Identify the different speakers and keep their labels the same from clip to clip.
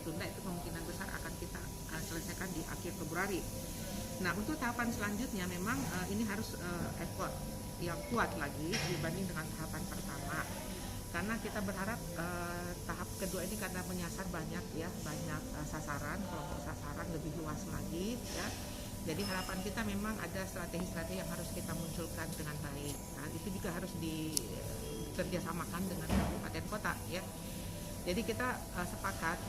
Speaker 1: ditunda itu kemungkinan besar akan kita selesaikan di akhir Februari. Nah, untuk tahapan selanjutnya memang ini harus effort yang kuat lagi dibanding dengan tahapan pertama. Karena kita berharap tahap kedua ini karena menyasar banyak sasaran, kelompok sasaran lebih luas lagi ya. Jadi harapan kita memang ada strategi-strategi yang harus kita munculkan dengan baik. Nah, itu juga harus dikerjasamakan dengan kabupaten kota ya. Jadi kita sepakat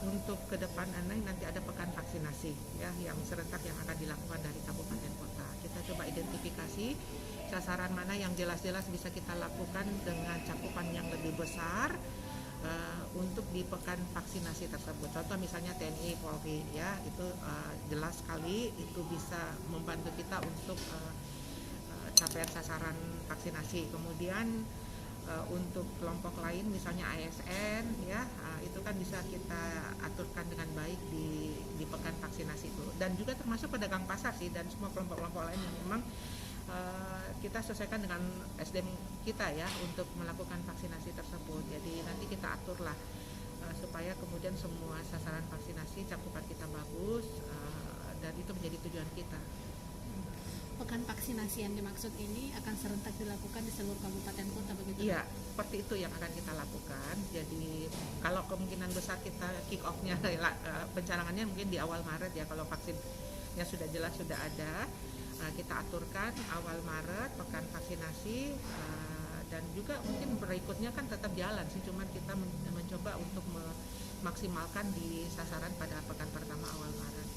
Speaker 1: untuk ke depan nanti ada pekan vaksinasi ya yang serentak yang akan dilakukan dari kabupaten kota. Kita coba identifikasi sasaran mana yang jelas-jelas bisa kita lakukan dengan cakupan yang lebih besar untuk di pekan vaksinasi tersebut. Contoh misalnya TNI, Polri ya, itu jelas sekali itu bisa membantu kita untuk capaian sasaran vaksinasi. Kemudian untuk kelompok lain misalnya ASN ya, itu kan bisa kita aturkan dengan baik di pekan vaksinasi itu. Dan juga termasuk pedagang pasar sih dan semua kelompok-kelompok lain yang memang kita sesuaikan dengan SDM kita ya untuk melakukan vaksinasi tersebut. Jadi nanti kita aturlah supaya kemudian semua sasaran vaksinasi cakupan kita bagus dan itu menjadi tujuan kita.
Speaker 2: Pekan vaksinasi yang dimaksud ini akan serentak dilakukan di seluruh kabupaten kota begitu?
Speaker 1: Iya, seperti itu yang akan kita lakukan. Jadi kalau kemungkinan besar kita kick off-nya pencanangannya mungkin di awal Maret ya, kalau vaksinnya sudah jelas sudah ada. Kita aturkan awal Maret pekan vaksinasi dan juga mungkin berikutnya kan tetap jalan sih, cuman kita mencoba untuk memaksimalkan di sasaran pada pekan pertama awal Maret.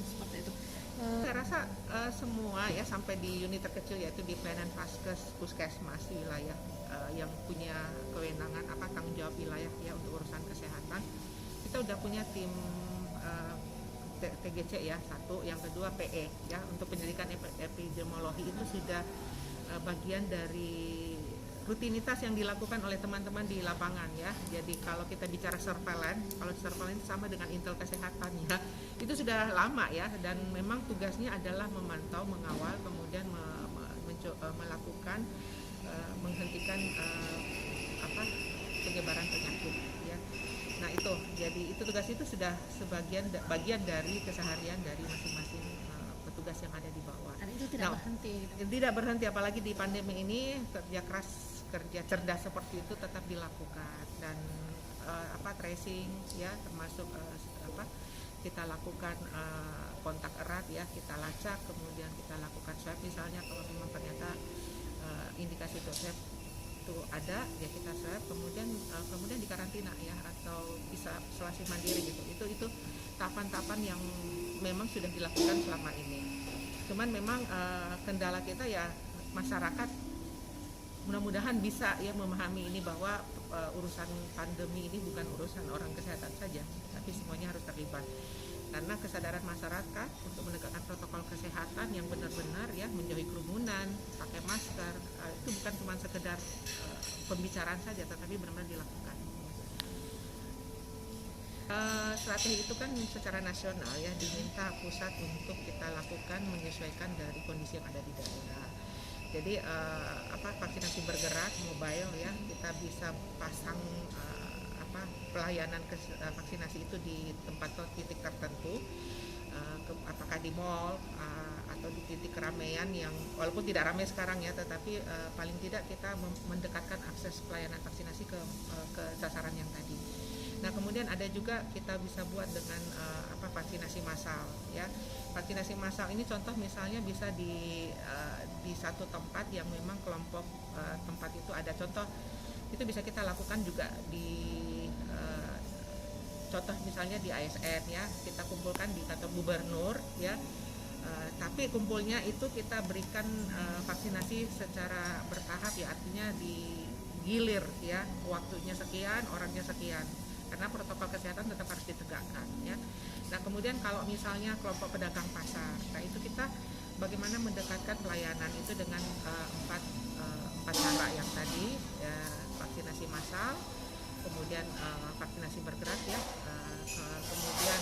Speaker 2: Seperti itu.
Speaker 1: Saya rasa semua ya sampai di unit terkecil yaitu di pelayanan puskesmas di wilayah yang punya kewenangan tanggung jawab wilayah ya untuk urusan kesehatan, kita udah punya tim TGC ya satu, yang kedua PE ya untuk penyelidikan epidemiologi itu sudah bagian dari rutinitas yang dilakukan oleh teman-teman di lapangan ya. Jadi kalau kita bicara surveillance, kalau surveillance sama dengan intel kesehatan ya, itu sudah lama ya, dan memang tugasnya adalah memantau, mengawal, kemudian melakukan menghentikan penyebaran penyakit ya. Nah itu, jadi itu tugas itu sudah bagian dari keseharian dari masing-masing petugas yang ada di bawah.
Speaker 2: Dan itu tidak berhenti.
Speaker 1: Tidak berhenti, apalagi di pandemi ini kerja keras, kerja cerdas seperti itu tetap dilakukan dan tracing ya, termasuk kita lakukan kontak erat ya, kita lacak, kemudian kita lakukan swab misalnya kalau memang ternyata indikasi itu swab itu ada ya kita swab, kemudian dikarantina ya, atau bisa isolasi mandiri gitu. Itu tahapan-tahapan yang memang sudah dilakukan selama ini. Cuman memang kendala kita ya masyarakat mudah-mudahan bisa ya memahami ini bahwa urusan pandemi ini bukan urusan orang kesehatan saja, tapi semuanya harus terlibat. Karena kesadaran masyarakat untuk menegakkan protokol kesehatan yang benar-benar ya, menjauhi kerumunan, pakai masker, itu bukan cuma sekedar pembicaraan saja, tetapi benar-benar dilakukan. Strategi itu kan secara nasional ya, diminta pusat untuk kita lakukan menyesuaikan dari kondisi yang ada di daerah. Jadi vaksinasi bergerak mobile ya, kita bisa pasang pelayanan vaksinasi itu di tempat atau titik tertentu, apakah di mall atau di titik keramaian yang walaupun tidak ramai sekarang ya, tetapi paling tidak kita mendekatkan akses pelayanan vaksinasi ke sasaran yang tadi. Nah kemudian ada juga kita bisa buat dengan vaksinasi massal ya. Vaksinasi massal ini contoh misalnya bisa di satu tempat yang memang kelompok tempat itu ada, contoh itu bisa kita lakukan juga di contoh misalnya di ASN ya, kita kumpulkan di kantor gubernur ya, tapi kumpulnya itu kita berikan vaksinasi secara bertahap ya, artinya digilir ya, waktunya sekian, orangnya sekian, karena protokol kesehatan tetap harus ditegakkan ya. Nah kemudian kalau misalnya kelompok pedagang pasar, nah itu kita bagaimana mendekatkan pelayanan itu dengan empat cara yang tadi ya, vaksinasi massal, kemudian vaksinasi bergerak ya, kemudian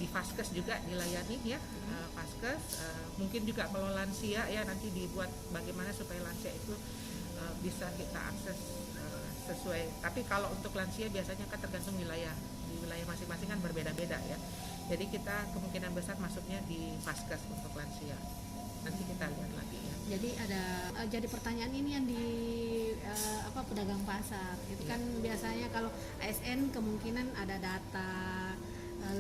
Speaker 1: di Vaskes juga dilayani ya, Vaskes, mungkin juga kalau lansia ya nanti dibuat bagaimana supaya lansia itu bisa kita akses sesuai. Tapi kalau untuk lansia biasanya kan tergantung wilayah. Di wilayah masing-masing kan berbeda-beda ya. Jadi kita kemungkinan besar masuknya di Vaskes untuk lansia. Nanti kita lihat lagi ya.
Speaker 2: Jadi ada jadi pertanyaan ini yang di pedagang pasar itu kan biasanya kalau ASN kemungkinan ada data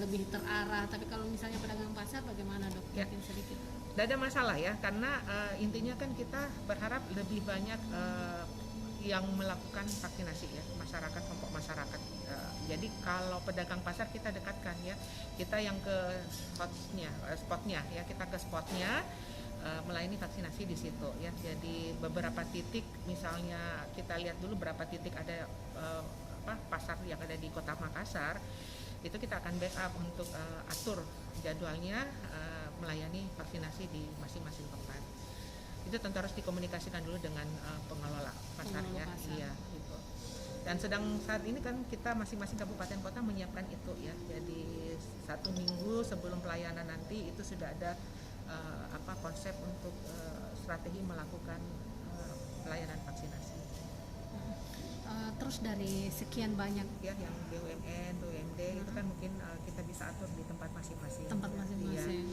Speaker 2: lebih terarah, tapi kalau misalnya pedagang pasar bagaimana dok?
Speaker 1: Ya.
Speaker 2: Mungkin sedikit.
Speaker 1: Tidak ada masalah ya, karena intinya kan kita berharap lebih banyak yang melakukan vaksinasi ya, masyarakat, kelompok masyarakat. Jadi kalau pedagang pasar kita dekatkan ya, kita yang ke spotnya ya, kita ke spotnya melayani vaksinasi di situ ya. Jadi beberapa titik, misalnya kita lihat dulu berapa titik ada pasar yang ada di Kota Makassar, itu kita akan backup untuk atur jadwalnya melayani vaksinasi di masing-masing tempat. Itu tentu harus dikomunikasikan dulu dengan pengelola pasarnya. Iya, gitu. Dan saat ini kan kita masing-masing kabupaten kota menyiapkan itu ya. Jadi 1 minggu sebelum pelayanan nanti itu sudah ada konsep untuk strategi melakukan pelayanan vaksinasi.
Speaker 2: Terus dari sekian banyak
Speaker 1: ya yang BUMN, BUMD itu kan mungkin kita bisa atur di tempat masing-masing.
Speaker 2: Tempat masing-masing.